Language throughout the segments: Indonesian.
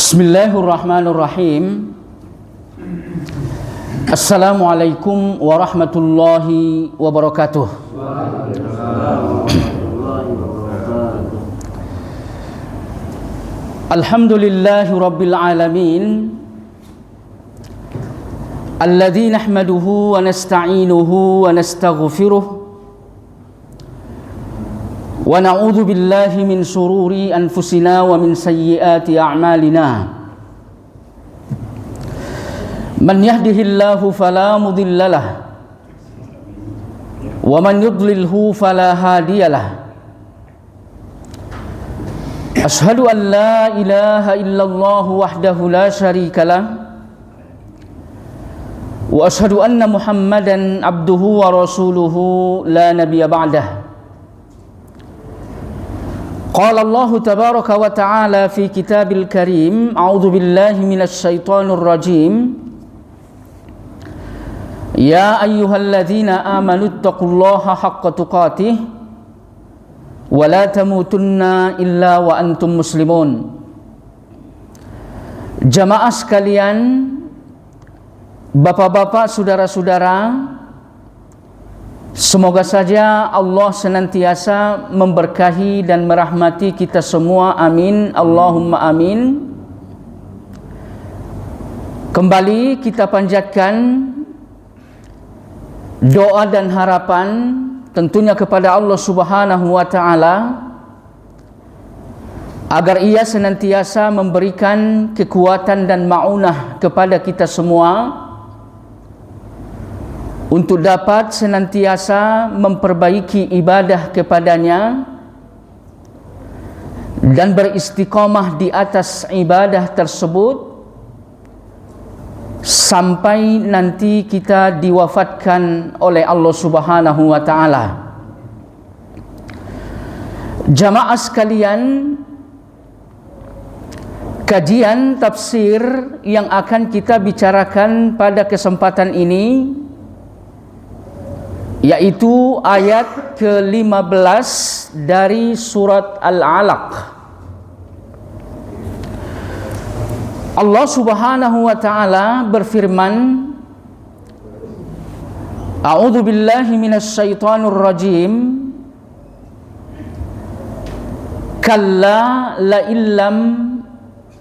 Bismillahirrahmanirrahim. Assalamualaikum warahmatullahi wabarakatuh. Alhamdulillahi rabbil alamin, alladzi nahmaduhu wa nasta'inuhu wa nastaghfiruh wa na'udzu billahi min shururi anfusina wa min sayyiati a'malina. Man yahdihillahu fala mudilla lahu wa man yudlilhu fala hadiyalah. Ashhadu an la ilaha illallah wahdahu la syarikalah wa ashhadu anna Muhammadan abduhu wa rasuluhu la nabiyya ba'dah. Qala Allah tabaraka wa ta'ala fi kitabil karim, a'udzu billahi minasy syaithanir rajim. Ya ayyuhalladzina amanu taqullaha haqqa tuqatih wa la tamutunna illa wa antum muslimun. Jamaah sekalian, bapak-bapak, saudara-saudara, semoga saja Allah senantiasa memberkahi dan merahmati kita semua, amin, Allahumma amin. Kembali kita panjatkan doa dan harapan tentunya kepada Allah Subhanahu wa ta'ala agar Ia senantiasa memberikan kekuatan dan ma'unah kepada kita semua untuk dapat senantiasa memperbaiki ibadah kepadanya dan beristiqamah di atas ibadah tersebut sampai nanti kita diwafatkan oleh Allah Subhanahu wa ta'ala. Jamaah sekalian, kajian tafsir yang akan kita bicarakan pada kesempatan ini yaitu ayat ke-15 dari surat Al-Alaq. Allah Subhanahu wa ta'ala berfirman, A'udzu billahi minasy syaithanir rajim. Kalla la illam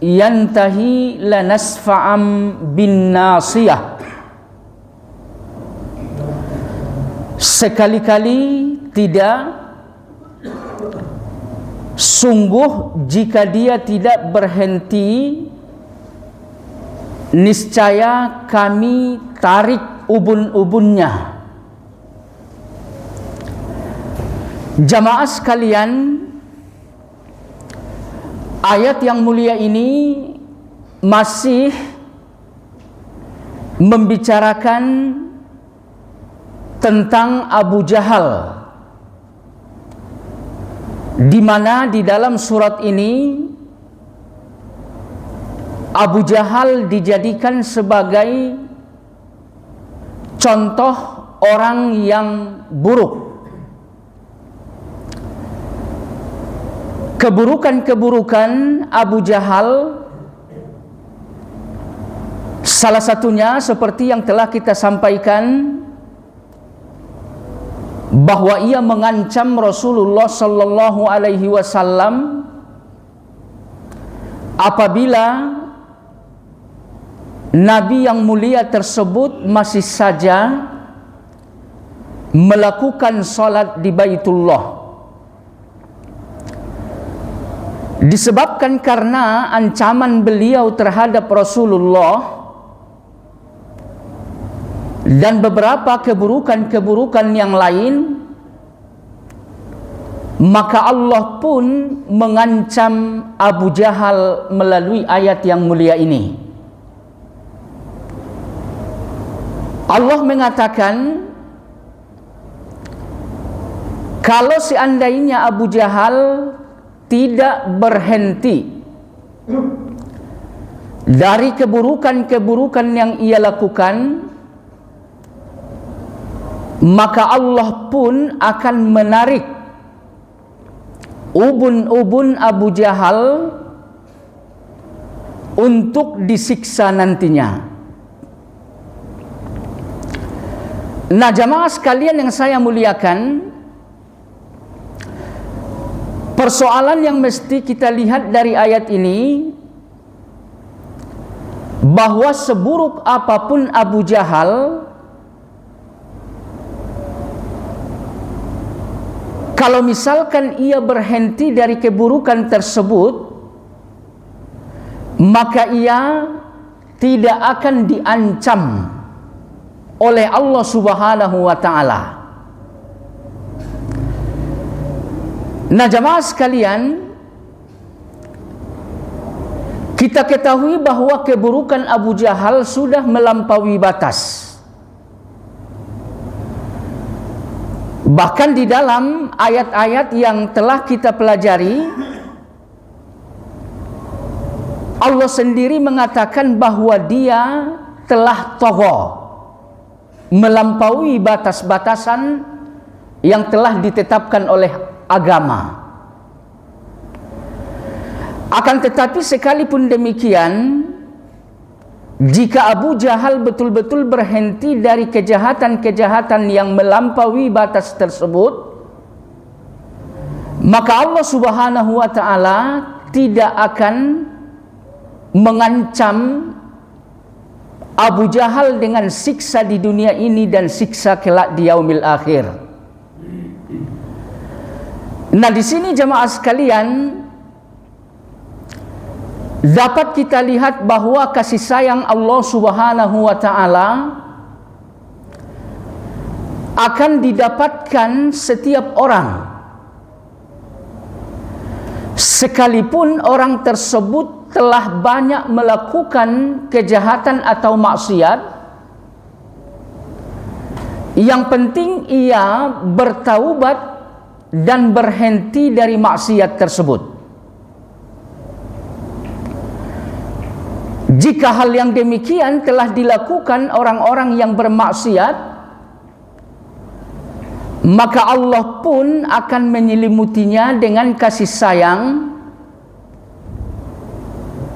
yantahi lanasfa'am bin nasiyah. Sekali-kali tidak, sungguh jika dia tidak berhenti, niscaya kami tarik ubun-ubunnya. Jamaah sekalian, ayat yang mulia ini masih membicarakan tentang Abu Jahal, di mana di dalam surat ini Abu Jahal dijadikan sebagai contoh orang yang buruk. Keburukan-keburukan Abu Jahal salah satunya seperti yang telah kita sampaikan, bahwa ia mengancam Rasulullah sallallahu alaihi wasallam apabila Nabi yang mulia tersebut masih saja melakukan salat di Baitullah. Disebabkan karena ancaman beliau terhadap Rasulullah dan beberapa keburukan-keburukan yang lain, maka Allah pun mengancam Abu Jahal melalui ayat yang mulia ini. Allah mengatakan, kalau seandainya Abu Jahal tidak berhenti dari keburukan-keburukan yang ia lakukan, maka Allah pun akan menarik ubun-ubun Abu Jahal untuk disiksa nantinya. Nah, jamaah sekalian yang saya muliakan, persoalan yang mesti kita lihat dari ayat ini, bahwa seburuk apapun Abu Jahal, kalau misalkan ia berhenti dari keburukan tersebut, maka ia tidak akan diancam oleh Allah Subhanahu wa ta'ala. Nah, jamaah sekalian, kita ketahui bahwa keburukan Abu Jahal sudah melampaui batas. Bahkan di dalam ayat-ayat yang telah kita pelajari, Allah sendiri mengatakan bahwa dia telah tagha, melampaui batas-batasan yang telah ditetapkan oleh agama. Akan tetapi sekalipun demikian, jika Abu Jahal betul-betul berhenti dari kejahatan-kejahatan yang melampaui batas tersebut, maka Allah Subhanahu wa ta'ala tidak akan mengancam Abu Jahal dengan siksa di dunia ini dan siksa kelak di yaumil akhir. Nah, di sini jamaah sekalian, dapat kita lihat bahwa kasih sayang Allah Subhanahu wa ta'ala akan didapatkan setiap orang, sekalipun orang tersebut telah banyak melakukan kejahatan atau maksiat. Yang penting ia bertaubat dan berhenti dari maksiat tersebut. Jika hal yang demikian telah dilakukan orang-orang yang bermaksiat, maka Allah pun akan menyelimutinya dengan kasih sayang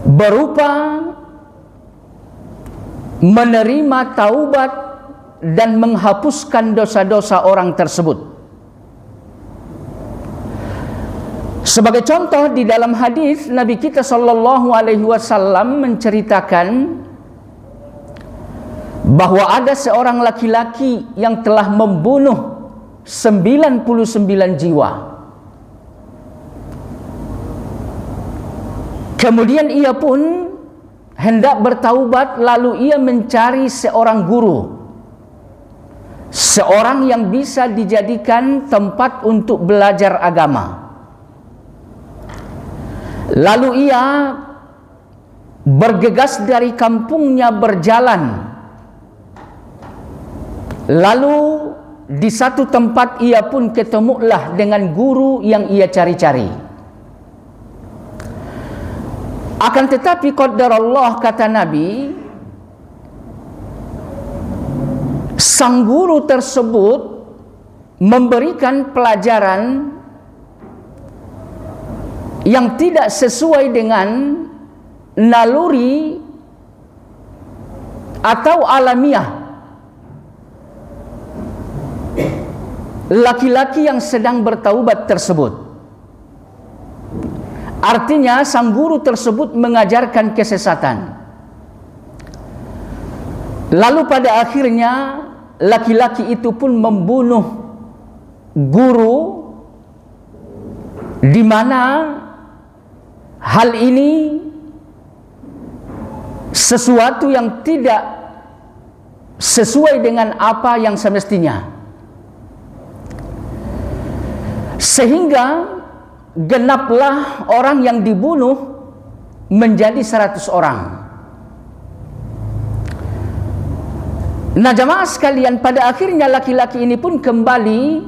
berupa menerima taubat dan menghapuskan dosa-dosa orang tersebut. Sebagai contoh, di dalam hadis Nabi kita sallallahu alaihi wasallam menceritakan bahwa ada seorang laki-laki yang telah membunuh 99 jiwa. Kemudian ia pun hendak bertaubat, lalu ia mencari seorang guru, seorang yang bisa dijadikan tempat untuk belajar agama. Lalu ia bergegas dari kampungnya berjalan. Lalu di satu tempat ia pun ketemulah dengan guru yang ia cari-cari. Akan tetapi qadarullah, kata Nabi, sang guru tersebut memberikan pelajaran yang tidak sesuai dengan naluri atau alamiah laki-laki yang sedang bertaubat tersebut. Artinya sang guru tersebut mengajarkan kesesatan. Lalu pada akhirnya laki-laki itu pun membunuh guru, di mana hal ini sesuatu yang tidak sesuai dengan apa yang semestinya, sehingga genaplah orang yang dibunuh menjadi 100 orang. Nah, jamaah sekalian, pada akhirnya laki-laki ini pun kembali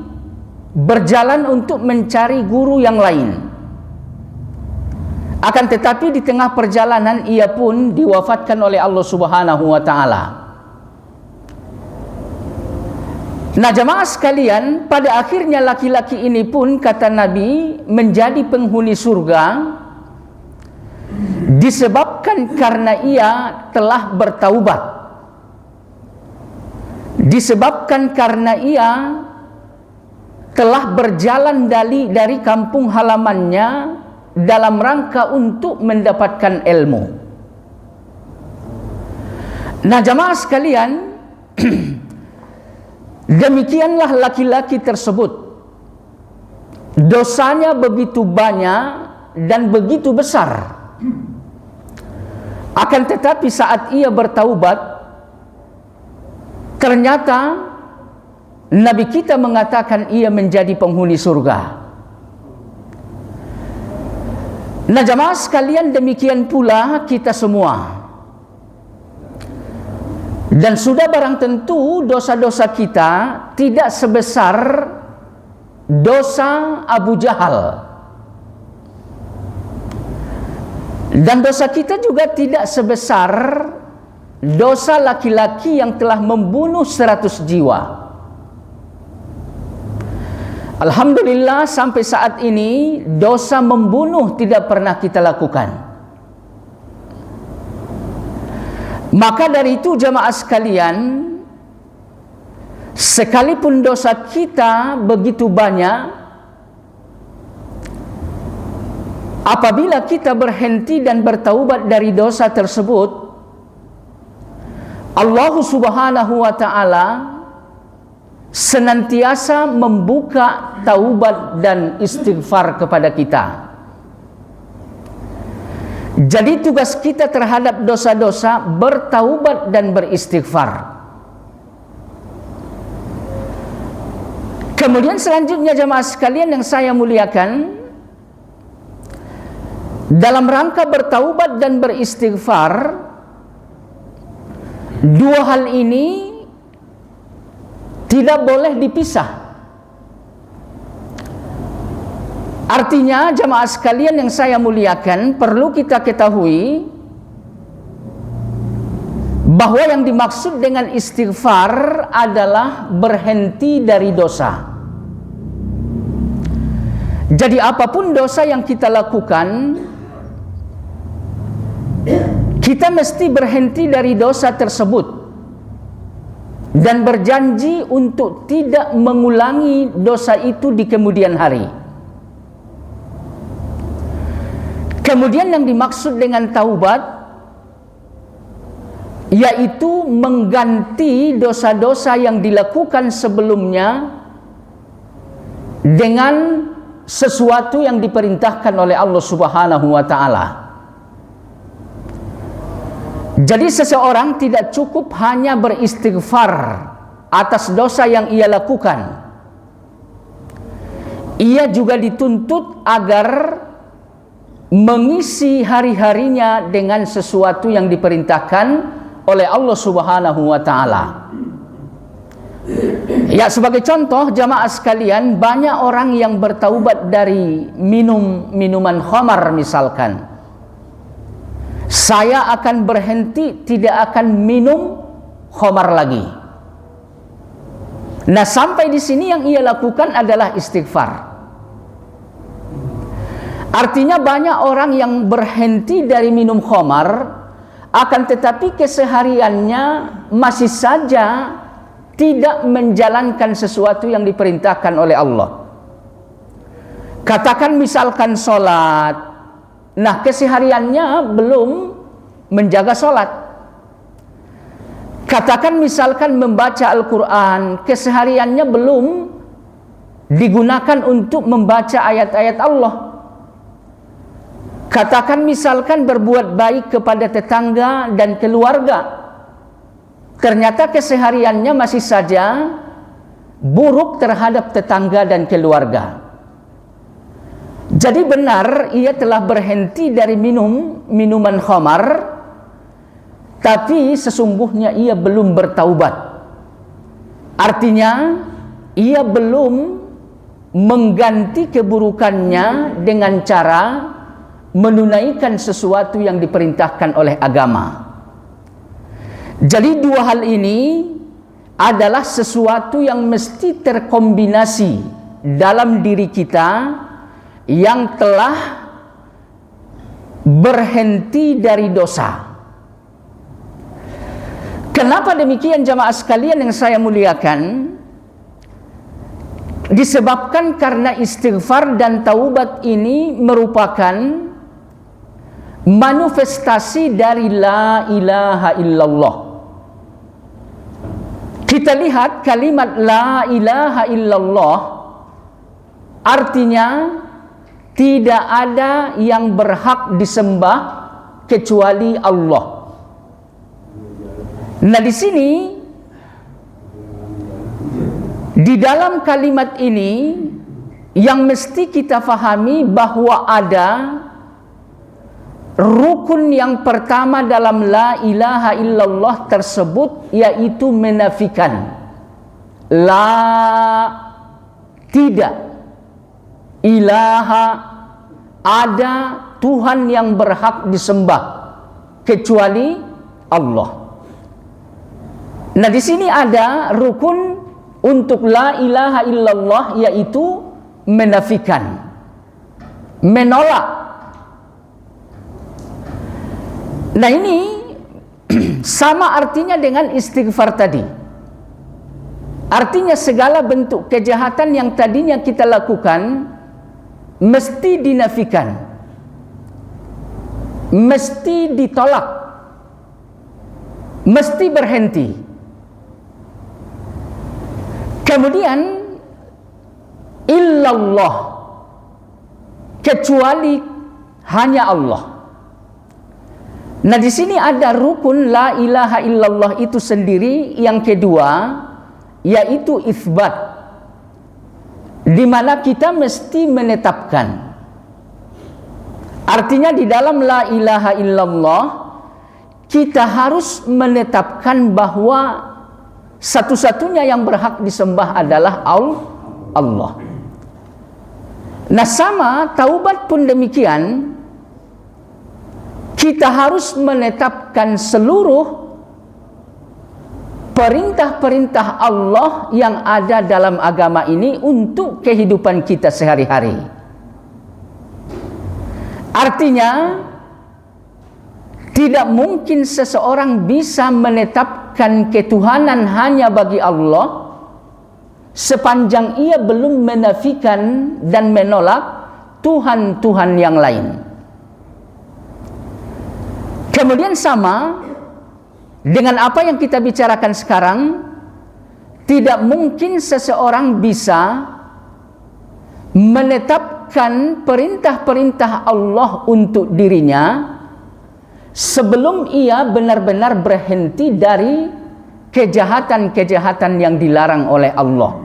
berjalan untuk mencari guru yang lain. Akan tetapi di tengah perjalanan ia pun diwafatkan oleh Allah Subhanahu wa ta'ala. Nah, jamaah sekalian, pada akhirnya laki-laki ini pun, kata Nabi, menjadi penghuni surga disebabkan karena ia telah bertaubat, disebabkan karena ia telah berjalan dari kampung halamannya dalam rangka untuk mendapatkan ilmu. Nah, jamaah sekalian, demikianlah laki-laki tersebut. Dosanya begitu banyak dan begitu besar. Akan tetapi saat ia bertaubat, ternyata Nabi kita mengatakan ia menjadi penghuni surga. Nah, jamaah sekalian, demikian pula kita semua. Dan sudah barang tentu dosa-dosa kita tidak sebesar dosa Abu Jahal. Dan dosa kita juga tidak sebesar dosa laki-laki yang telah membunuh 100 jiwa. Alhamdulillah sampai saat ini dosa membunuh tidak pernah kita lakukan. Maka dari itu jamaah sekalian, sekalipun dosa kita begitu banyak, apabila kita berhenti dan bertaubat dari dosa tersebut, Allah Subhanahu wa ta'ala senantiasa membuka taubat dan istighfar kepada kita. Jadi tugas kita terhadap dosa-dosa bertaubat dan beristighfar. Kemudian selanjutnya jamaah sekalian yang saya muliakan, dalam rangka bertaubat dan beristighfar, dua hal ini tidak boleh dipisah. Artinya jamaah sekalian yang saya muliakan, perlu kita ketahui bahwa yang dimaksud dengan istighfar adalah berhenti dari dosa. Jadi apapun dosa yang kita lakukan, kita mesti berhenti dari dosa tersebut dan berjanji untuk tidak mengulangi dosa itu di kemudian hari. Kemudian yang dimaksud dengan taubat yaitu mengganti dosa-dosa yang dilakukan sebelumnya dengan sesuatu yang diperintahkan oleh Allah Subhanahu wa ta'ala. Jadi seseorang tidak cukup hanya beristighfar atas dosa yang ia lakukan. Ia juga dituntut agar mengisi hari-harinya dengan sesuatu yang diperintahkan oleh Allah Subhanahu wa ta'ala. Ya, sebagai contoh jamaah sekalian, banyak orang yang bertaubat dari minuman khamar misalkan. Saya akan berhenti, tidak akan minum khamar lagi. Nah, sampai di sini yang ia lakukan adalah istighfar. Artinya banyak orang yang berhenti dari minum khamar, akan tetapi kesehariannya masih saja tidak menjalankan sesuatu yang diperintahkan oleh Allah. Katakan misalkan sholat, nah kesehariannya belum menjaga sholat. Katakan misalkan membaca Al-Quran, kesehariannya belum digunakan untuk membaca ayat-ayat Allah. Katakan misalkan berbuat baik kepada tetangga dan keluarga, ternyata kesehariannya masih saja buruk terhadap tetangga dan keluarga. Jadi benar ia telah berhenti dari minuman khamar, tapi sesungguhnya ia belum bertaubat. Artinya ia belum mengganti keburukannya dengan cara menunaikan sesuatu yang diperintahkan oleh agama. Jadi dua hal ini adalah sesuatu yang mesti terkombinasi dalam diri kita yang telah berhenti dari dosa. Kenapa demikian jamaah sekalian yang saya muliakan? Disebabkan karena istighfar dan taubat ini merupakan manifestasi dari la ilaha illallah. Kita lihat kalimat la ilaha illallah artinya tidak ada yang berhak disembah kecuali Allah. Nah, di sini di dalam kalimat ini yang mesti kita fahami bahwa ada rukun yang pertama dalam la ilaha illallah tersebut, yaitu menafikan tidak ilaha, ada Tuhan yang berhak disembah kecuali Allah. Nah, di sini ada rukun untuk la ilaha illallah, yaitu menafikan, menolak. Nah, ini sama artinya dengan istighfar tadi. Artinya segala bentuk kejahatan yang tadinya kita lakukan mesti dinafikan, mesti ditolak, mesti berhenti. Kemudian illallah, kecuali hanya Allah. Nah, di sini ada rukun la ilaha illallah itu sendiri yang kedua, yaitu itsbat, di mana kita mesti menetapkan. Artinya di dalam la ilaha illallah kita harus menetapkan bahwa satu-satunya yang berhak disembah adalah Allah. Nah, sama taubat pun demikian. Kita harus menetapkan seluruh perintah-perintah Allah yang ada dalam agama ini untuk kehidupan kita sehari-hari. Artinya, tidak mungkin seseorang bisa menetapkan ketuhanan hanya bagi Allah sepanjang ia belum menafikan dan menolak Tuhan-Tuhan yang lain. Kemudian sama dengan apa yang kita bicarakan sekarang, tidak mungkin seseorang bisa menetapkan perintah-perintah Allah untuk dirinya sebelum ia benar-benar berhenti dari kejahatan-kejahatan yang dilarang oleh Allah.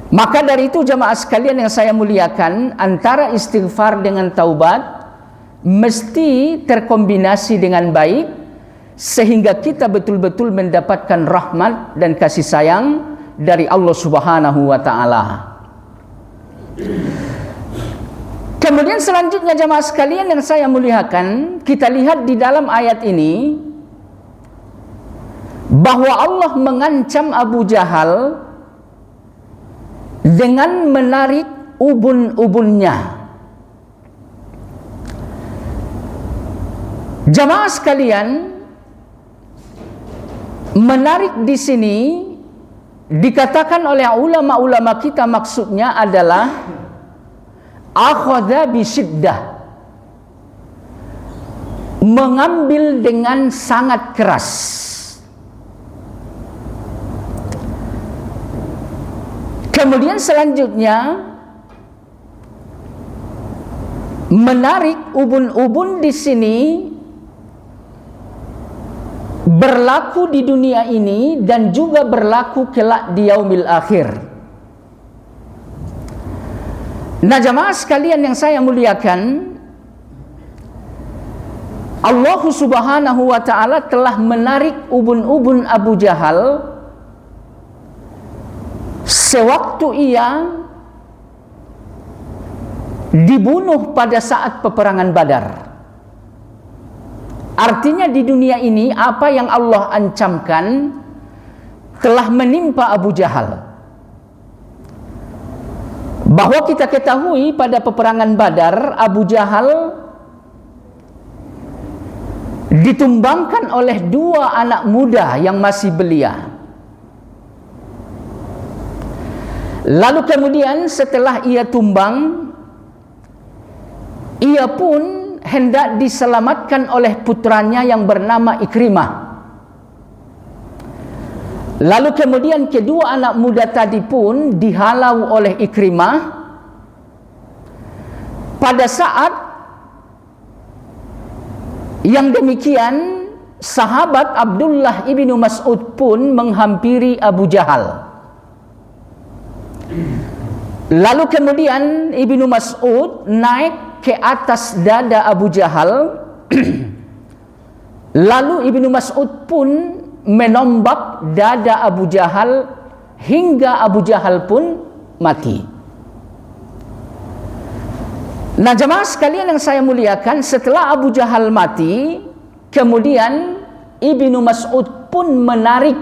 Maka dari itu jamaah sekalian yang saya muliakan, antara istighfar dengan taubat mesti terkombinasi dengan baik, sehingga kita betul-betul mendapatkan rahmat dan kasih sayang dari Allah Subhanahu wa ta'ala. Kemudian selanjutnya jamaah sekalian yang saya muliakan, kita lihat di dalam ayat ini bahwa Allah mengancam Abu Jahal dengan menarik ubun-ubunnya. Jamaah sekalian, menarik di sini dikatakan oleh ulama-ulama kita maksudnya adalah akhadha bisyiddah, mengambil dengan sangat keras. Kemudian selanjutnya menarik ubun-ubun di sini berlaku di dunia ini dan juga berlaku kelak di yaumil akhir. Nah jamaah sekalian yang saya muliakan, Allah Subhanahu wa ta'ala telah menarik ubun-ubun Abu Jahal sewaktu ia dibunuh pada saat peperangan Badar. Artinya di dunia ini apa yang Allah ancamkan telah menimpa Abu Jahal. Bahwa kita ketahui pada peperangan Badar, Abu Jahal ditumbangkan oleh dua anak muda yang masih belia. Lalu kemudian setelah ia tumbang, ia pun hendak diselamatkan oleh putranya yang bernama Ikrimah. Lalu kemudian kedua anak muda tadi pun dihalau oleh Ikrimah. Pada saat yang demikian, sahabat Abdullah ibnu Mas'ud pun menghampiri Abu Jahal. Lalu kemudian Ibnu Mas'ud naik ke atas dada Abu Jahal. Lalu Ibnu Mas'ud pun menombak dada Abu Jahal hingga Abu Jahal pun mati. Nah, jemaah sekalian yang saya muliakan, setelah Abu Jahal mati, kemudian Ibnu Mas'ud pun menarik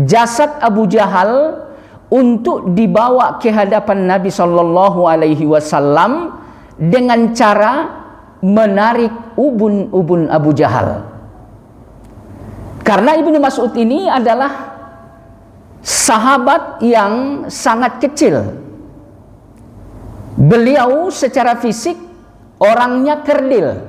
jasad Abu Jahal untuk dibawa ke hadapan Nabi sallallahu alaihi wasallam dengan cara menarik ubun-ubun Abu Jahal. Karena Ibnu Mas'ud ini adalah sahabat yang sangat kecil. Beliau secara fisik orangnya kerdil,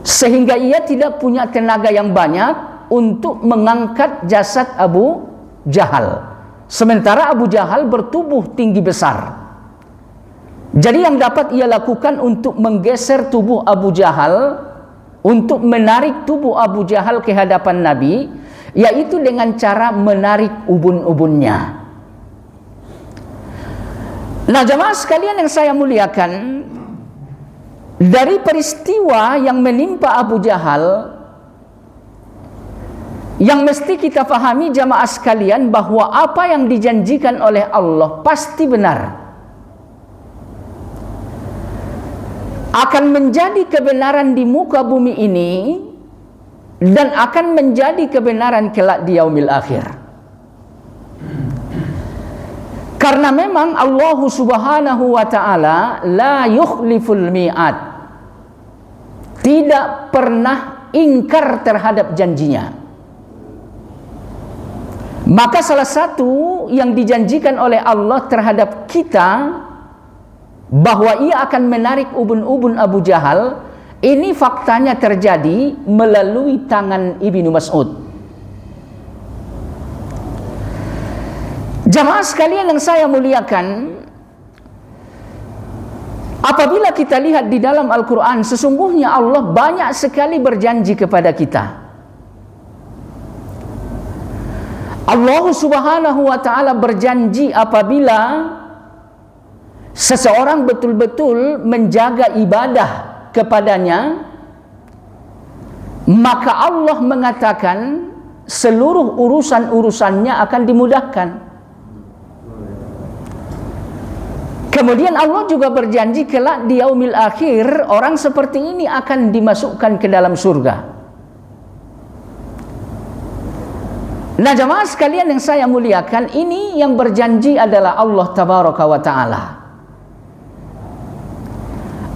sehingga ia tidak punya tenaga yang banyak untuk mengangkat jasad Abu Jahal. Sementara Abu Jahal bertubuh tinggi besar. Jadi yang dapat ia lakukan untuk menggeser tubuh Abu Jahal, untuk menarik tubuh Abu Jahal ke hadapan Nabi, yaitu dengan cara menarik ubun-ubunnya. Nah, jemaah sekalian yang saya muliakan, dari peristiwa yang menimpa Abu Jahal, yang mesti kita fahami jamaah sekalian, bahwa apa yang dijanjikan oleh Allah pasti benar, akan menjadi kebenaran di muka bumi ini, dan akan menjadi kebenaran kelak di yaumil akhir. Karena memang Allah subhanahu wa ta'ala la yukhliful mi'ad, tidak pernah ingkar terhadap janjinya. Maka salah satu yang dijanjikan oleh Allah terhadap kita, bahwa ia akan menarik ubun-ubun Abu Jahal, ini faktanya terjadi melalui tangan Ibnu Mas'ud. Jamaah sekalian yang saya muliakan, apabila kita lihat di dalam Al-Quran, sesungguhnya Allah banyak sekali berjanji kepada kita. Allah subhanahu wa ta'ala berjanji apabila seseorang betul-betul menjaga ibadah kepadanya, maka Allah mengatakan seluruh urusan-urusannya akan dimudahkan. Kemudian Allah juga berjanji kelak di yaumil akhir, orang seperti ini akan dimasukkan ke dalam surga. Nah, jemaah sekalian yang saya muliakan, ini yang berjanji adalah Allah tabaraka wa ta'ala.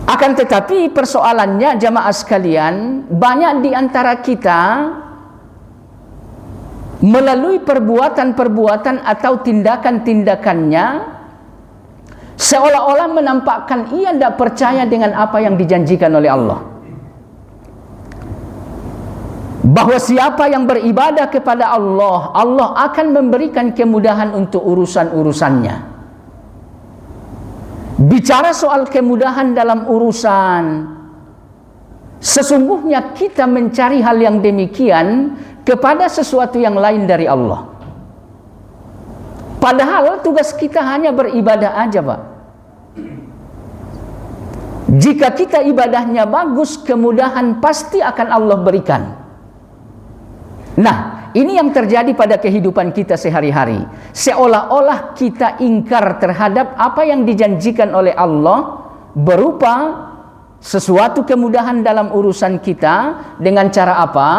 Akan tetapi persoalannya jemaah sekalian, banyak di antara kita melalui perbuatan-perbuatan atau tindakan-tindakannya seolah-olah menampakkan ia tidak percaya dengan apa yang dijanjikan oleh Allah, bahwa siapa yang beribadah kepada Allah, Allah akan memberikan kemudahan untuk urusan-urusannya. Bicara soal kemudahan dalam urusan, sesungguhnya kita mencari hal yang demikian kepada sesuatu yang lain dari Allah. Padahal tugas kita hanya beribadah aja, Pak. Jika kita ibadahnya bagus, kemudahan pasti akan Allah berikan. Nah, ini yang terjadi pada kehidupan kita sehari-hari. Seolah-olah kita ingkar terhadap apa yang dijanjikan oleh Allah berupa sesuatu kemudahan dalam urusan kita. Dengan cara apa?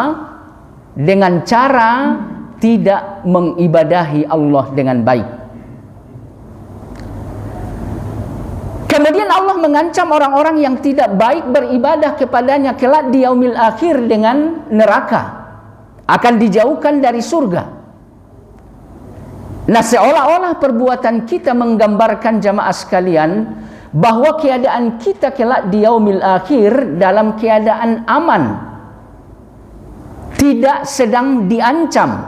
Dengan cara tidak mengibadahi Allah dengan baik. Kemudian Allah mengancam orang-orang yang tidak baik beribadah kepadanya kelak di yaumil akhir dengan neraka, akan dijauhkan dari surga. Nah, seolah-olah perbuatan kita menggambarkan jamaah sekalian bahwa keadaan kita kelak di yaumil akhir dalam keadaan aman, tidak sedang diancam.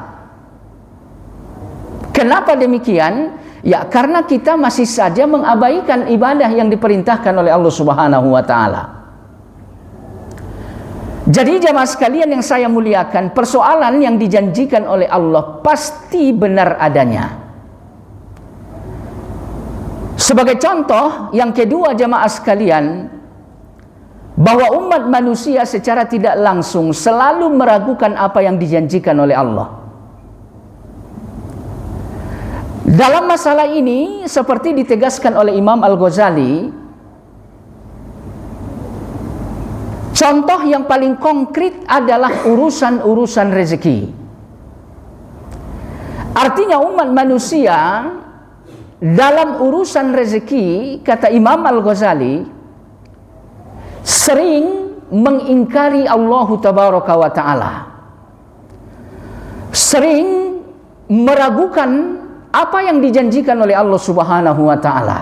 Kenapa demikian? Ya, karena kita masih saja mengabaikan ibadah yang diperintahkan oleh Allah Subhanahu wa taala. Jadi jamaah sekalian yang saya muliakan, persoalan yang dijanjikan oleh Allah pasti benar adanya. Sebagai contoh yang kedua jamaah sekalian, bahwa umat manusia secara tidak langsung selalu meragukan apa yang dijanjikan oleh Allah. Dalam masalah ini seperti ditegaskan oleh Imam Al-Ghazali, contoh yang paling konkret adalah urusan-urusan rezeki. Artinya umat manusia dalam urusan rezeki, kata Imam Al-Ghazali, sering mengingkari Allah Tabaraka wa Ta'ala, sering meragukan apa yang dijanjikan oleh Allah Subhanahu wa Ta'ala.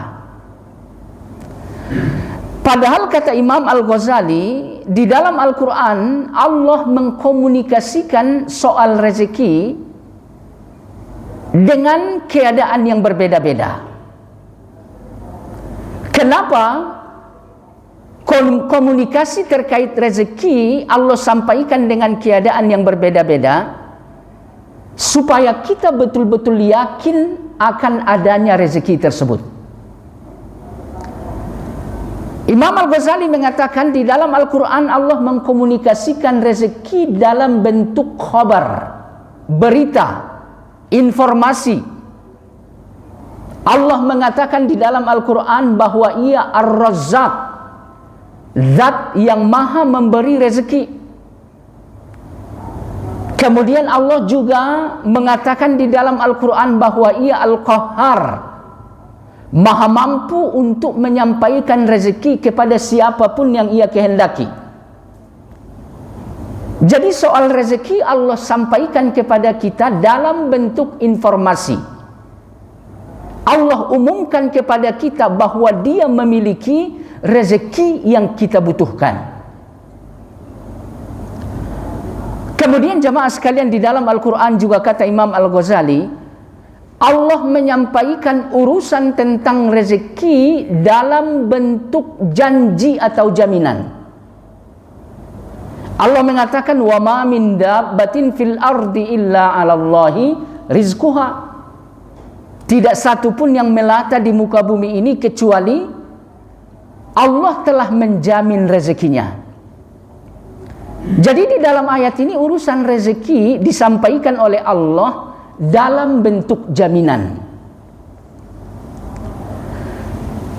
Padahal kata Imam Al-Ghazali, di dalam Al-Quran Allah mengkomunikasikan soal rezeki dengan keadaan yang berbeda-beda. Kenapa komunikasi terkait rezeki Allah sampaikan dengan keadaan yang berbeda-beda? Supaya kita betul-betul yakin akan adanya rezeki tersebut. Imam Al-Ghazali mengatakan di dalam Al-Quran Allah mengkomunikasikan rezeki dalam bentuk khabar, berita, informasi. Allah mengatakan di dalam Al-Quran bahwa Ia Ar-Razzaq, Zat yang maha memberi rezeki. Kemudian Allah juga mengatakan di dalam Al-Quran bahwa Ia Al-Qahhar, maha mampu untuk menyampaikan rezeki kepada siapapun yang Ia kehendaki. Jadi soal rezeki Allah sampaikan kepada kita dalam bentuk informasi. Allah umumkan kepada kita bahwa Dia memiliki rezeki yang kita butuhkan. Kemudian jamaah sekalian di dalam Al-Quran juga kata Imam Al-Ghazali, Allah menyampaikan urusan tentang rezeki dalam bentuk janji atau jaminan. Allah mengatakan, wa ma min dabbatin fil ardi illa 'alallahi rizquha. Tidak satu pun yang melata di muka bumi ini kecuali Allah telah menjamin rezekinya. Jadi di dalam ayat ini urusan rezeki disampaikan oleh Allah dalam bentuk jaminan.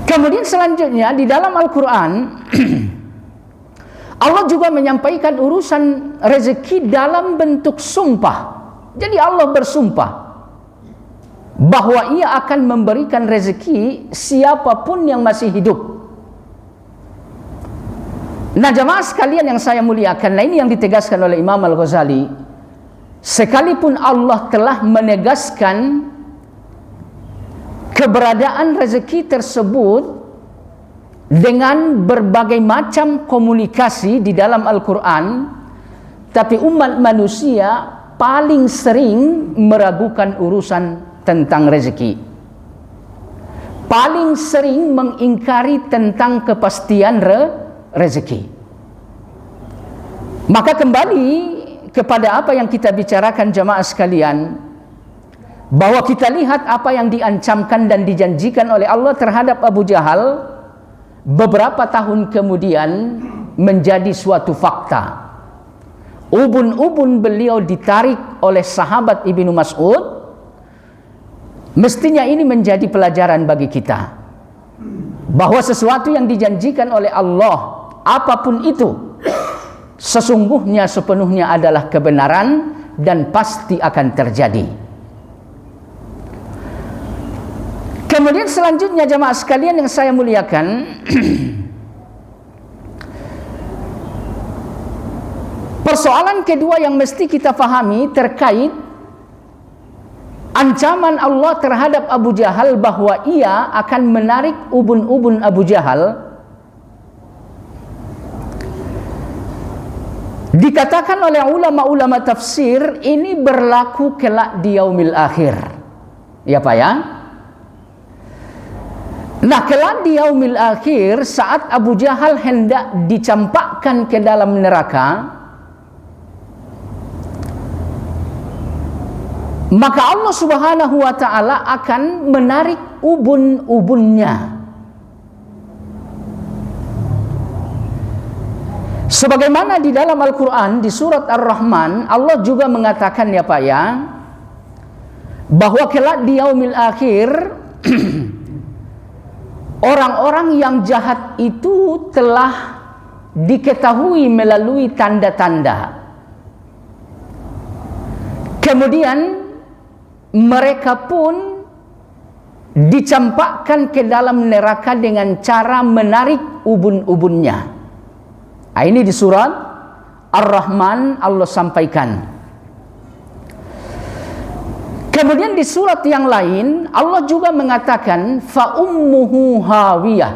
Kemudian selanjutnya di dalam Al-Quran Allah juga menyampaikan urusan rezeki dalam bentuk sumpah. Jadi Allah bersumpah bahwa Ia akan memberikan rezeki siapapun yang masih hidup. Nah jamaah sekalian yang saya muliakan, nah ini yang ditegaskan oleh Imam Al-Ghazali, sekalipun Allah telah menegaskan keberadaan rezeki tersebut dengan berbagai macam komunikasi di dalam Al-Quran, tapi umat manusia paling sering meragukan urusan tentang rezeki, paling sering mengingkari tentang kepastian rezeki. Maka kembali kepada apa yang kita bicarakan jamaah sekalian, bahwa kita lihat apa yang diancamkan dan dijanjikan oleh Allah terhadap Abu Jahal beberapa tahun kemudian menjadi suatu fakta. Ubun-ubun beliau ditarik oleh sahabat Ibnu Mas'ud. Mestinya ini menjadi pelajaran bagi kita, bahwa sesuatu yang dijanjikan oleh Allah, apapun itu, sesungguhnya sepenuhnya adalah kebenaran dan pasti akan terjadi. Kemudian selanjutnya jamaah sekalian yang saya muliakan, persoalan kedua yang mesti kita pahami terkait ancaman Allah terhadap Abu Jahal bahwa ia akan menarik ubun-ubun Abu Jahal. Dikatakan oleh ulama-ulama tafsir ini berlaku kelak di yaumil akhir. Ya Pak ya? Nah, kelak di yaumil akhir saat Abu Jahal hendak dicampakkan ke dalam neraka, maka Allah Subhanahu wa taala akan menarik ubun-ubunnya. Sebagaimana di dalam Al-Quran di surat Ar-Rahman, Allah juga mengatakan ya Pak ya, bahwa kelak di yaumil akhir orang-orang yang jahat itu telah diketahui melalui tanda-tanda. Kemudian mereka pun dicampakkan ke dalam neraka dengan cara menarik ubun-ubunnya. Nah, ini di surat Ar-Rahman Allah sampaikan. Kemudian di surat yang lain Allah juga mengatakan fa ummuhu hawiyah.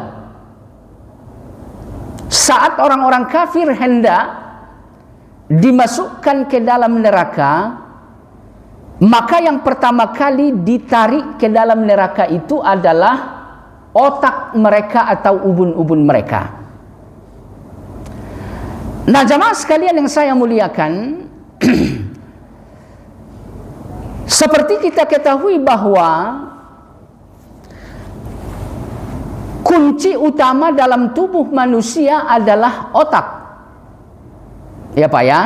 Saat orang-orang kafir hendak dimasukkan ke dalam neraka, maka yang pertama kali ditarik ke dalam neraka itu adalah otak mereka atau ubun-ubun mereka. Nah, jamaah sekalian yang saya muliakan, seperti kita ketahui bahwa kunci utama dalam tubuh manusia adalah otak. Ya Pak ya?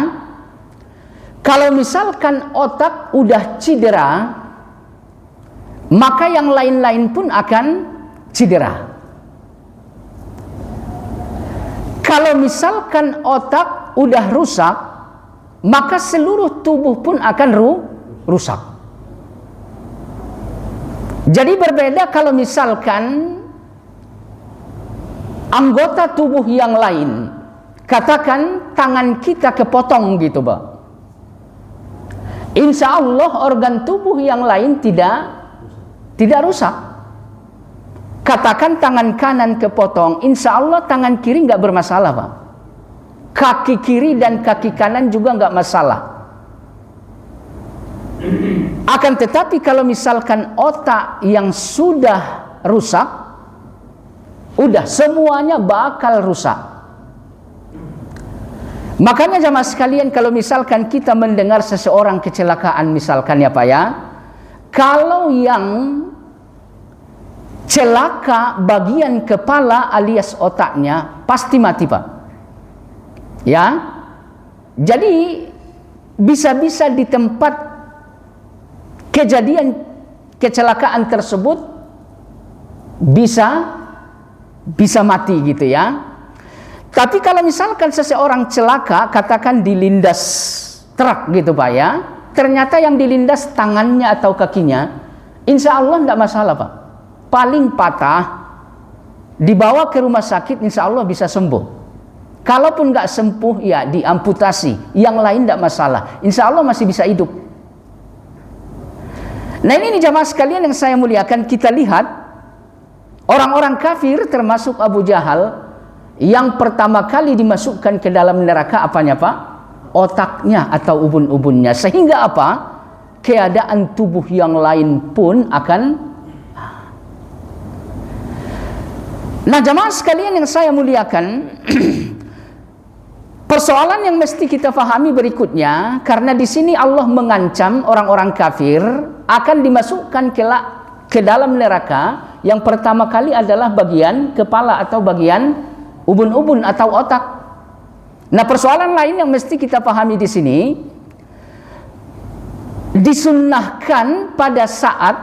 Kalau misalkan otak udah cedera, maka yang lain-lain pun akan cedera. Kalau misalkan otak udah rusak, maka seluruh tubuh pun akan rusak. Jadi berbeda kalau misalkan anggota tubuh yang lain, katakan tangan kita kepotong gitu Pak, insya Allah organ tubuh yang lain tidak rusak. Katakan tangan kanan kepotong, insya Allah tangan kiri nggak bermasalah Pak. Kaki kiri dan kaki kanan juga nggak masalah. Akan tetapi kalau misalkan otak yang sudah rusak, udah semuanya bakal rusak. Makanya jamaah sekalian, kalau misalkan kita mendengar seseorang kecelakaan misalkan ya Pak ya, kalau yang celaka bagian kepala alias otaknya pasti mati Pak. Ya. Jadi bisa-bisa di tempat kejadian kecelakaan tersebut bisa mati gitu ya. Tapi kalau misalkan seseorang celaka, katakan dilindas truk gitu Pak ya, ternyata yang dilindas tangannya atau kakinya, insya Allah tidak masalah Pak. Paling patah, dibawa ke rumah sakit, insya Allah bisa sembuh. Kalaupun nggak sembuh, ya diamputasi. Yang lain tidak masalah, insya Allah masih bisa hidup. Nah ini jamaah sekalian yang saya muliakan, kita lihat orang-orang kafir termasuk Abu Jahal, yang pertama kali dimasukkan ke dalam neraka apanya Pak? Otaknya atau ubun-ubunnya. Sehingga apa? Keadaan tubuh yang lain pun akan. Nah jamaah sekalian yang saya muliakan, persoalan yang mesti kita pahami berikutnya, karena di sini Allah mengancam orang-orang kafir akan dimasukkan ke dalam neraka. Yang pertama kali adalah bagian kepala atau bagian ubun-ubun atau otak. Nah persoalan lain yang mesti kita pahami di sini, disunnahkan pada saat,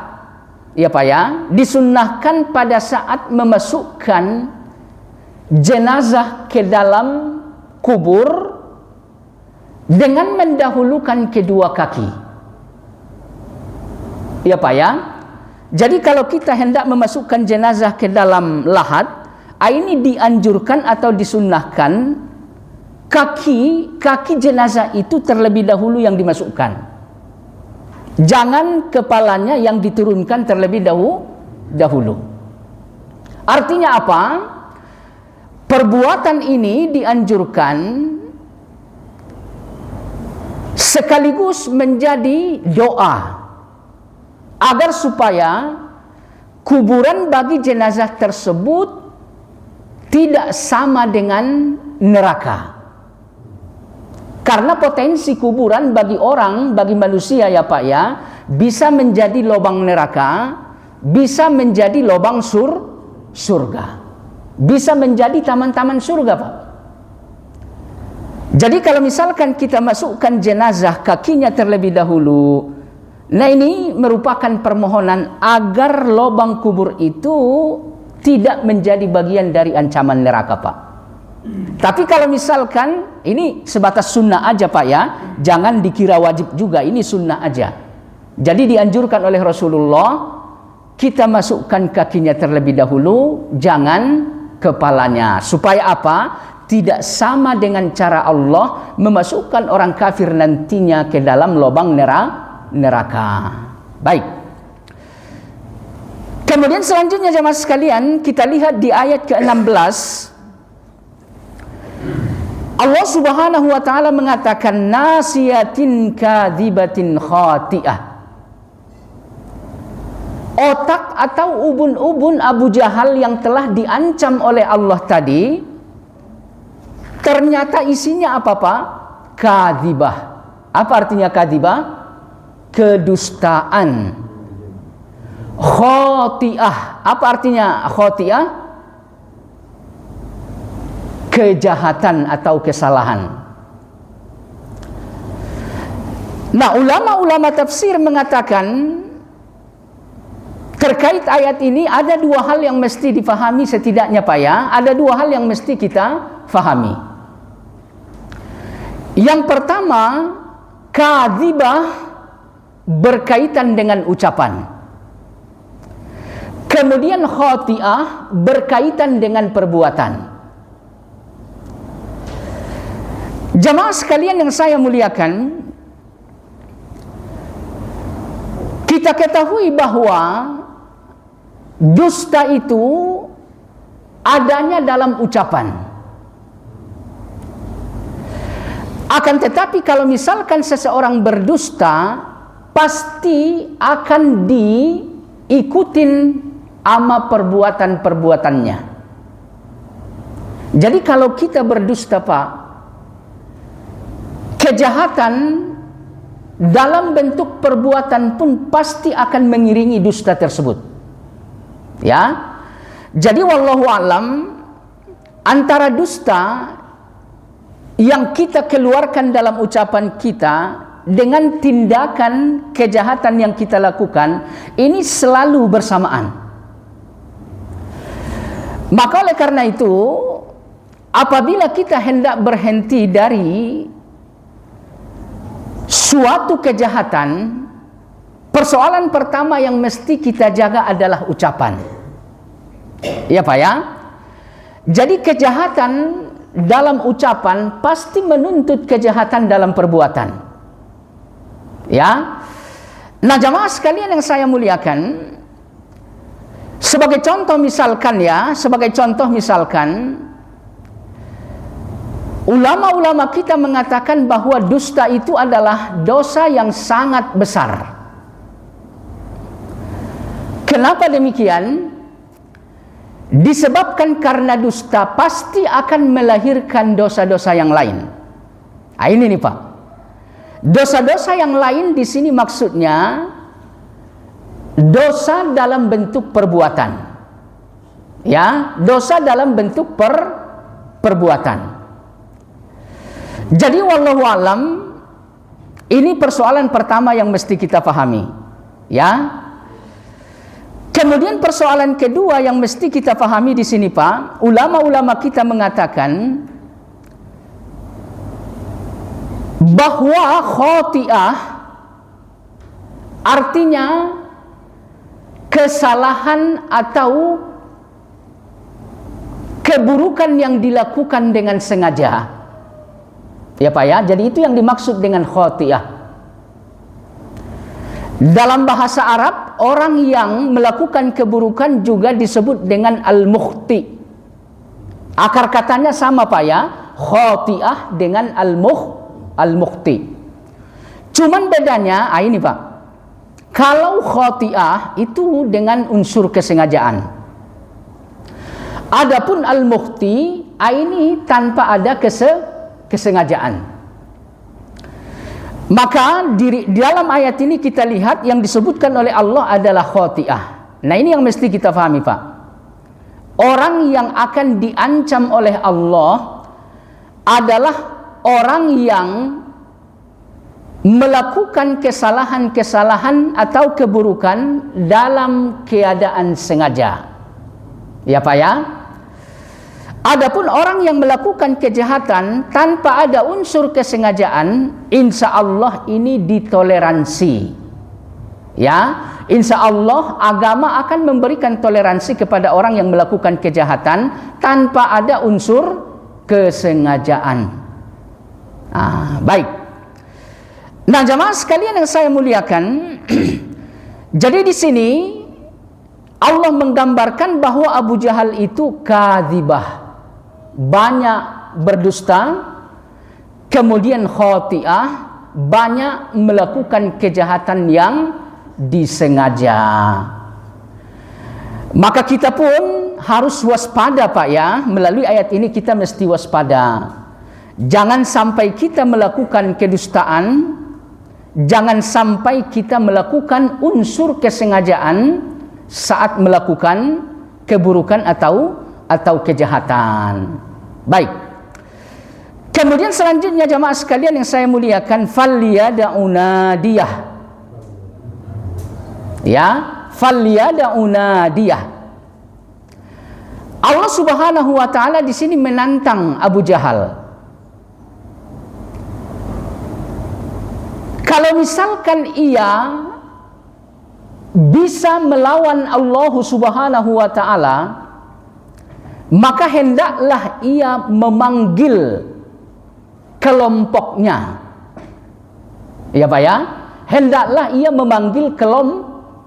ya Pak ya, disunnahkan pada saat memasukkan jenazah ke dalam kubur dengan mendahulukan kedua kaki. Ya Pak ya. Jadi kalau kita hendak memasukkan jenazah ke dalam lahat, ini dianjurkan atau disunnahkan kaki jenazah itu terlebih dahulu yang dimasukkan. Jangan kepalanya yang diturunkan terlebih dahulu. Artinya apa? Perbuatan ini dianjurkan sekaligus menjadi doa agar supaya kuburan bagi jenazah tersebut tidak sama dengan neraka. Karena potensi kuburan bagi orang, bagi manusia ya Pak ya, bisa menjadi lubang neraka, bisa menjadi lubang surga. Bisa menjadi taman-taman surga Pak. Jadi kalau misalkan kita masukkan jenazah kakinya terlebih dahulu, nah ini merupakan permohonan agar lubang kubur itu tidak menjadi bagian dari ancaman neraka Pak. Tapi kalau misalkan ini sebatas sunnah aja Pak ya, jangan dikira wajib juga, ini sunnah aja. Jadi dianjurkan oleh Rasulullah kita masukkan kakinya terlebih dahulu, jangan kepalanya. Supaya apa? Tidak sama dengan cara Allah memasukkan orang kafir nantinya ke dalam lubang neraka. Baik. Kemudian selanjutnya jemaah sekalian, kita lihat di ayat ke-16. Allah Subhanahu wa taala mengatakan nasiyatin kadzibatin khati'ah. Otak atau ubun-ubun Abu Jahal yang telah diancam oleh Allah tadi, ternyata isinya apa Pak? Kadzibah. Apa artinya kadzibah? Kedustaan. Khati'ah. Apa artinya khati'ah? Kejahatan atau kesalahan. Nah, ulama-ulama tafsir mengatakan terkait ayat ini ada dua hal yang mesti difahami setidaknya Pak ya. Ada dua hal yang mesti kita fahami. Yang pertama, kadzibah berkaitan dengan ucapan. Kemudian khati'ah berkaitan dengan perbuatan. Jamaah sekalian yang saya muliakan, kita ketahui bahwa dusta itu adanya dalam ucapan. Akan tetapi kalau misalkan seseorang berdusta, pasti akan diikutin ama perbuatan-perbuatannya. Jadi kalau kita berdusta Pak, kejahatan dalam bentuk perbuatan pun pasti akan mengiringi dusta tersebut. Ya, jadi wallahu alam, antara dusta yang kita keluarkan dalam ucapan kita dengan tindakan kejahatan yang kita lakukan, ini selalu bersamaan. Maka oleh karena itu, apabila kita hendak berhenti dari suatu kejahatan, persoalan pertama yang mesti kita jaga adalah ucapan. Ya Pak ya. Jadi kejahatan dalam ucapan pasti menuntut kejahatan dalam perbuatan. Ya. Nah jamaah sekalian yang saya muliakan, sebagai contoh misalkan ulama-ulama kita mengatakan bahwa dusta itu adalah dosa yang sangat besar. Kenapa demikian? Disebabkan karena dusta pasti akan melahirkan dosa-dosa yang lain. Nah, ini nih Pak. Dosa-dosa yang lain di sini maksudnya dosa dalam bentuk perbuatan. Ya, dosa dalam bentuk perbuatan. Jadi wallahu alam, ini persoalan pertama yang mesti kita pahami. Ya. Kemudian persoalan kedua yang mesti kita pahami di sini Pak, ulama-ulama kita mengatakan bahwa khati'ah artinya kesalahan atau keburukan yang dilakukan dengan sengaja. Ya Pak ya, jadi itu yang dimaksud dengan khoti'ah. Dalam bahasa Arab, orang yang melakukan keburukan juga disebut dengan al-mukhti. Akar katanya sama Pak ya, khoti'ah dengan al-mukhti. Cuman bedanya, ini Pak, kalau khoti'ah itu dengan unsur kesengajaan. Adapun al-mukhti, ini tanpa ada kesengajaan. Maka di dalam ayat ini kita lihat yang disebutkan oleh Allah adalah khoti'ah. Nah ini yang mesti kita pahami Pak. Orang yang akan diancam oleh Allah adalah orang yang melakukan kesalahan-kesalahan atau keburukan dalam keadaan sengaja. Ya Pak ya. Adapun orang yang melakukan kejahatan tanpa ada unsur kesengajaan, insya Allah ini ditoleransi. Ya, insya Allah agama akan memberikan toleransi kepada orang yang melakukan kejahatan tanpa ada unsur kesengajaan. Baik. Nah, jamaah sekalian yang saya muliakan, jadi di sini Allah menggambarkan bahwa Abu Jahal itu kadzibah, banyak berdusta, kemudian khoti'ah, banyak melakukan kejahatan yang disengaja. Maka kita pun harus waspada Pak ya, melalui ayat ini kita mesti waspada. Jangan sampai kita melakukan kedustaan, jangan sampai kita melakukan unsur kesengajaan saat melakukan keburukan atau kejahatan. Baik. Kemudian selanjutnya jamaah sekalian yang saya muliakan, falyada'u nadiyah. Ya, falyada'u nadiyah. Allah Subhanahu wa taala di sini menantang Abu Jahal. Kalau misalkan ia bisa melawan Allah Subhanahu wa taala, maka hendaklah ia memanggil kelompoknya. Ya Pak ya, hendaklah ia memanggil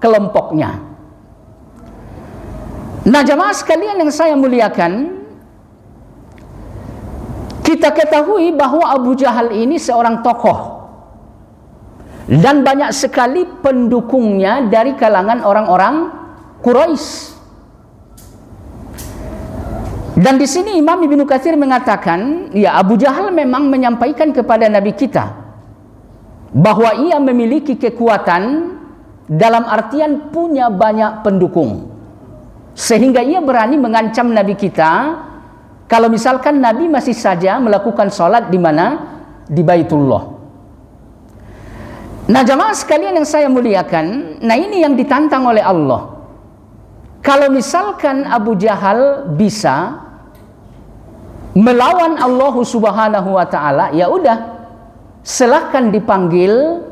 kelompoknya. Nah jamaah sekalian yang saya muliakan, kita ketahui bahwa Abu Jahal ini seorang tokoh dan banyak sekali pendukungnya dari kalangan orang-orang Quraisy. Dan di sini Imam Ibnu Katsir mengatakan, ya Abu Jahal memang menyampaikan kepada Nabi kita bahwa ia memiliki kekuatan dalam artian punya banyak pendukung, sehingga ia berani mengancam Nabi kita kalau misalkan Nabi masih saja melakukan sholat di mana? Di Baitullah. Nah jamaah sekalian yang saya muliakan, nah ini yang ditantang oleh Allah. Kalau misalkan Abu Jahal bisa melawan Allah Subhanahu wa taala, ya udah, silahkan dipanggil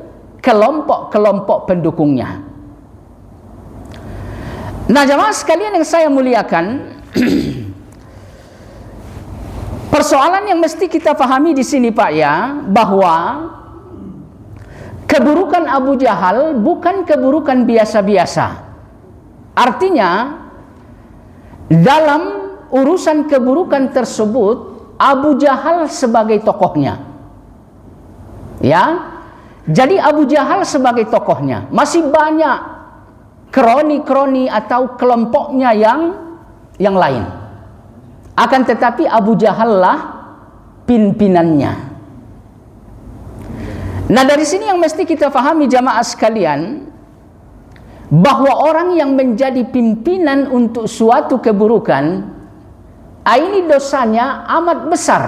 kelompok-kelompok pendukungnya. Nah jamaah sekalian yang saya muliakan, persoalan yang mesti kita pahami di sini Pak ya, bahwa keburukan Abu Jahal bukan keburukan biasa-biasa. Artinya dalam urusan keburukan tersebut Abu Jahal sebagai tokohnya. Ya. Jadi Abu Jahal sebagai tokohnya. Masih banyak kroni-kroni atau kelompoknya yang lain. Akan tetapi Abu Jahal lah pimpinannya. Nah dari sini yang mesti kita pahami jamaah sekalian, bahwa orang yang menjadi pimpinan untuk suatu keburukan, ini dosanya amat besar.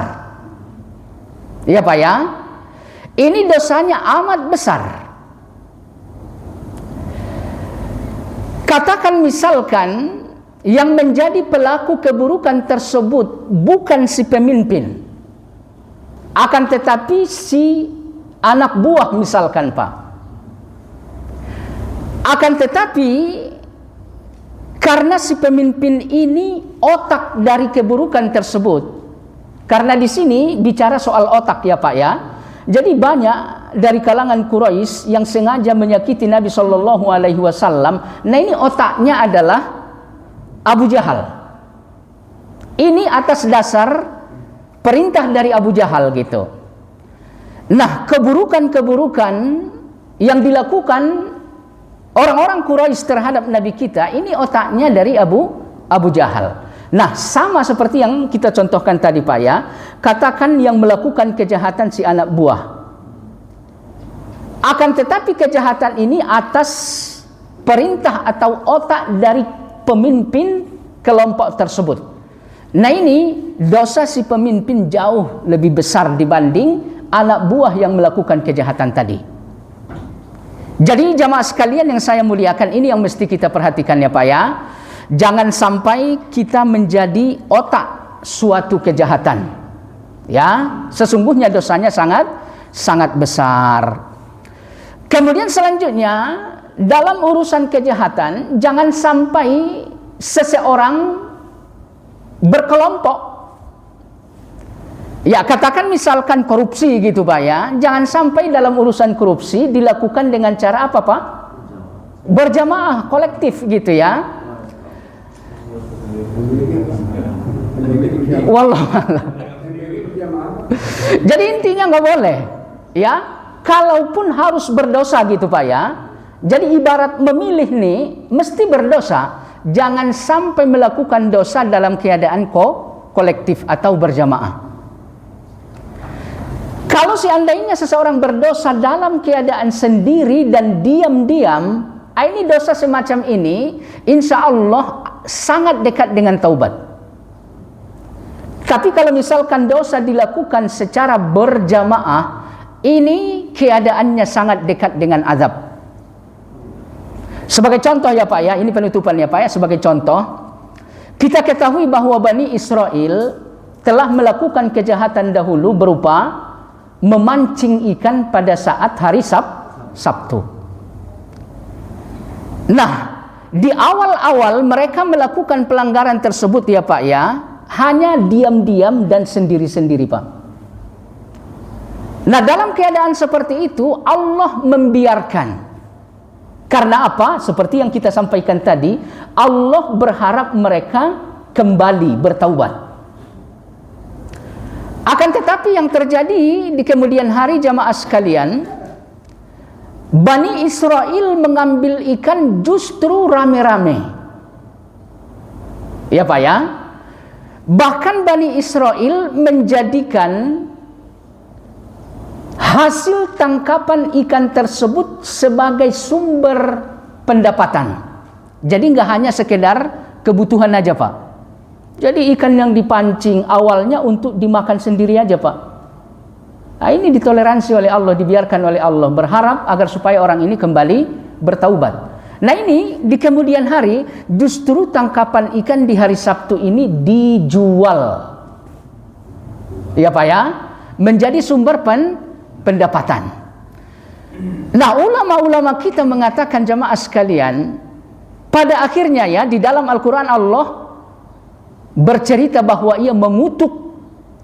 Ya Pak ya, ini dosanya amat besar. Katakan misalkan yang menjadi pelaku keburukan tersebut bukan si pemimpin, akan tetapi si anak buah misalkan Pak. Akan tetapi Karena si pemimpin ini otak dari keburukan tersebut. Karena di sini bicara soal otak ya Pak ya. Jadi banyak dari kalangan Quraisy yang sengaja menyakiti Nabi Shallallahu Alaihi Wasallam. Nah ini otaknya adalah Abu Jahal. Ini atas dasar perintah dari Abu Jahal gitu. Nah keburukan-keburukan yang dilakukan orang-orang Quraisy terhadap Nabi kita ini otaknya dari Abu Jahal. Nah sama seperti yang kita contohkan tadi Pak ya. Katakan yang melakukan kejahatan si anak buah. Akan tetapi kejahatan ini atas perintah atau otak dari pemimpin kelompok tersebut. Nah ini dosa si pemimpin jauh lebih besar dibanding anak buah yang melakukan kejahatan tadi. Jadi jamaah sekalian yang saya muliakan, ini yang mesti kita perhatikan ya Pak ya. Jangan sampai kita menjadi otak suatu kejahatan. Ya, sesungguhnya dosanya sangat besar. Kemudian selanjutnya, dalam urusan kejahatan jangan sampai seseorang berkelompok. Ya, katakan misalkan korupsi gitu Pak ya. Jangan sampai dalam urusan korupsi dilakukan dengan cara apa Pak? Berjamaah, kolektif gitu ya. Wallahualam. Jadi intinya nggak boleh ya. Kalaupun harus berdosa gitu Pak ya. Jadi ibarat memilih nih mesti berdosa. Jangan sampai melakukan dosa dalam keadaan kolektif atau berjamaah. Kalau seandainya seseorang berdosa dalam keadaan sendiri dan diam-diam, ini dosa semacam ini insya Allah sangat dekat dengan taubat. Tapi kalau misalkan dosa dilakukan secara berjamaah, ini keadaannya sangat dekat dengan azab. Sebagai contoh ya Pak ya, ini penutupan ya Pak ya, sebagai contoh, kita ketahui bahwa Bani Israel telah melakukan kejahatan dahulu berupa memancing ikan pada saat hari Sabtu. Nah, di awal-awal mereka melakukan pelanggaran tersebut ya Pak ya, hanya diam-diam dan sendiri-sendiri Pak. Nah dalam keadaan seperti itu Allah membiarkan. Karena apa? Seperti yang kita sampaikan tadi, Allah berharap mereka kembali bertaubat. Akan tetapi yang terjadi di kemudian hari jamaah sekalian, Bani Israel mengambil ikan justru rame-rame. Ya Pak ya. Bahkan Bani Israel menjadikan hasil tangkapan ikan tersebut sebagai sumber pendapatan. Jadi nggak hanya sekedar kebutuhan aja Pak. Jadi ikan yang dipancing awalnya untuk dimakan sendiri aja Pak. Nah, ini ditoleransi oleh Allah, dibiarkan oleh Allah, berharap agar supaya orang ini kembali bertaubat. Nah ini di kemudian hari justru tangkapan ikan di hari Sabtu ini dijual. Ya Pak ya, menjadi sumber pendapatan. Nah ulama-ulama kita mengatakan jamaah sekalian, pada akhirnya ya di dalam Al-Quran Allah bercerita bahwa ia mengutuk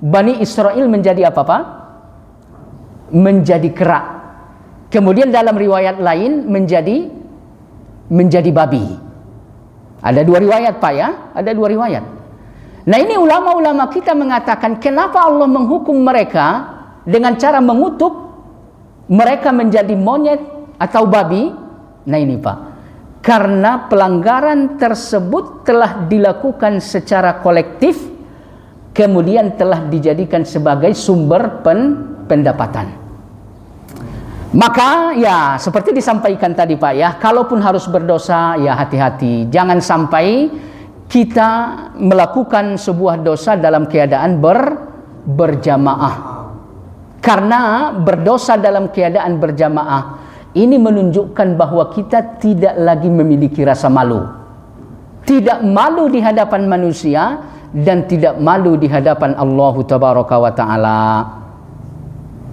Bani Israel menjadi apa Pak? Menjadi kera. Kemudian dalam riwayat lain menjadi babi. Ada dua riwayat Pak ya, ada dua riwayat. Nah ini ulama-ulama kita mengatakan kenapa Allah menghukum mereka dengan cara mengutuk mereka menjadi monyet atau babi. Nah ini Pak, karena pelanggaran tersebut telah dilakukan secara kolektif, kemudian telah dijadikan sebagai sumber pendapatan. Maka ya seperti disampaikan tadi Pak ya, kalaupun harus berdosa ya hati-hati, jangan sampai kita melakukan sebuah dosa dalam keadaan berjamaah. Karena berdosa dalam keadaan berjamaah ini menunjukkan bahwa kita tidak lagi memiliki rasa malu. Tidak malu di hadapan manusia dan tidak malu di hadapan Allah Tabaraka wa Ta'ala.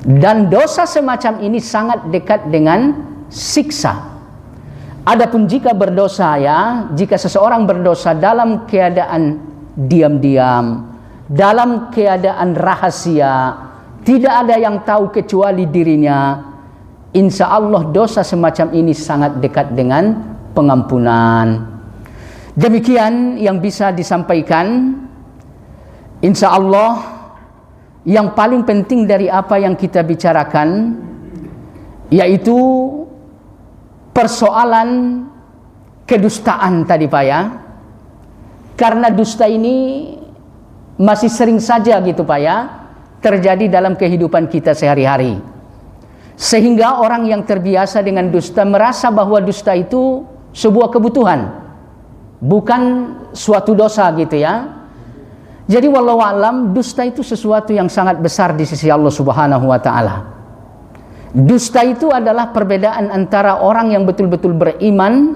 Dan dosa semacam ini sangat dekat dengan siksa. Adapun jika berdosa ya, jika seseorang berdosa dalam keadaan diam-diam, dalam keadaan rahasia, tidak ada yang tahu kecuali dirinya, insya Allah dosa semacam ini sangat dekat dengan pengampunan. Demikian yang bisa disampaikan. Insya Allah yang paling penting dari apa yang kita bicarakan yaitu persoalan kedustaan tadi Pak ya. Karena dusta ini masih sering saja gitu Pak ya terjadi dalam kehidupan kita sehari-hari. Sehingga orang yang terbiasa dengan dusta merasa bahwa dusta itu sebuah kebutuhan, bukan suatu dosa gitu ya. Jadi wallahu alam, dusta itu sesuatu yang sangat besar di sisi Allah Subhanahu wa taala. Dusta itu adalah perbedaan antara orang yang betul-betul beriman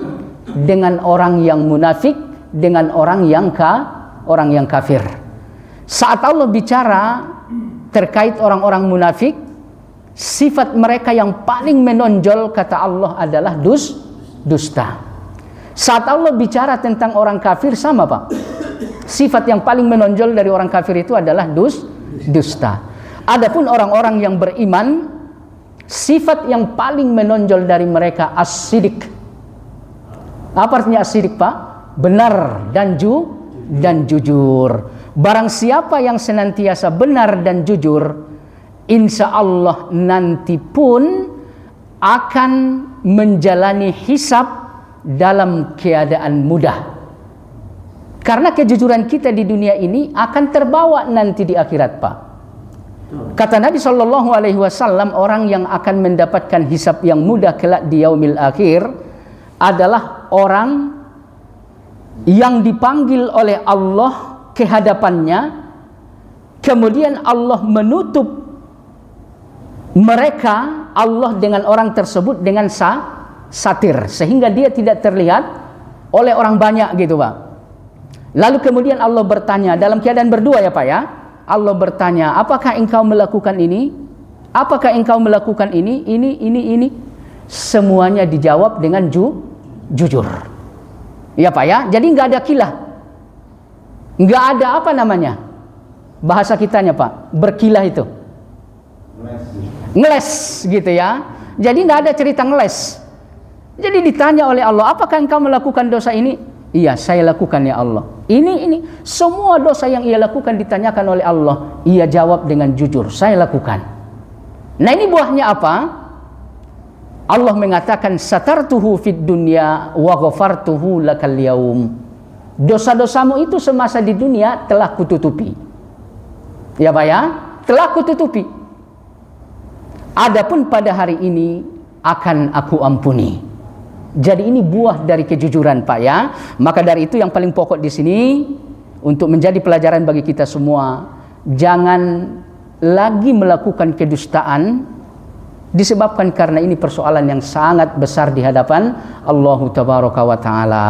dengan orang yang munafik, dengan orang yang kafir. Saat Allah bicara terkait orang-orang munafik, sifat mereka yang paling menonjol kata Allah adalah dusta. Saat Allah bicara tentang orang kafir sama Pak. Sifat yang paling menonjol dari orang kafir itu adalah dusta. Adapun orang-orang yang beriman, sifat yang paling menonjol dari mereka as-sidik. Apa artinya as-sidik Pak? Benar dan jujur. Barang siapa yang senantiasa benar dan jujur, insya Allah nanti pun akan menjalani hisab dalam keadaan mudah. Karena kejujuran kita di dunia ini akan terbawa nanti di akhirat Pak. Kata Nabi SAW, orang yang akan mendapatkan hisab yang mudah kelak di yaumil akhir adalah orang yang dipanggil oleh Allah ke hadapannya, kemudian Allah menutup mereka, Allah dengan orang tersebut dengan satir, sehingga dia tidak terlihat oleh orang banyak gitu Pak. Lalu kemudian Allah bertanya, dalam keadaan berdua ya Pak ya, Allah bertanya, apakah engkau melakukan ini? Apakah engkau melakukan ini? Ini. Semuanya dijawab dengan jujur. Ya Pak ya, jadi nggak ada kilah. Nggak ada apa namanya? Bahasa kitanya Pak, berkilah itu. Ngeles gitu ya. Jadi nggak ada cerita ngeles. Jadi ditanya oleh Allah, apakah engkau melakukan dosa ini? Iya, saya lakukan ya Allah. Ini semua dosa yang ia lakukan ditanyakan oleh Allah, ia jawab dengan jujur, saya lakukan. Nah ini buahnya apa? Allah mengatakan satartuhu fid dunya wa ghafartuhu lakal yaum. Dosa-dosamu itu semasa di dunia telah kututupi. Ya Pak ya, telah kututupi. Adapun pada hari ini akan aku ampuni. Jadi ini buah dari kejujuran Pak ya. Maka dari itu yang paling pokok di sini untuk menjadi pelajaran bagi kita semua, jangan lagi melakukan kedustaan disebabkan karena ini persoalan yang sangat besar di hadapan Allah Tabaraka wa taala.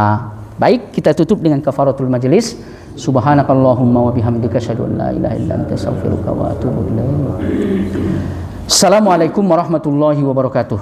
Baik, kita tutup dengan kafaratul majelis. Subhanakallahumma wa bihamdika asyhadu an la ilaha illa anta astaghfiruka wa atubu ilaik. Assalamualaikum warahmatullahi wabarakatuh.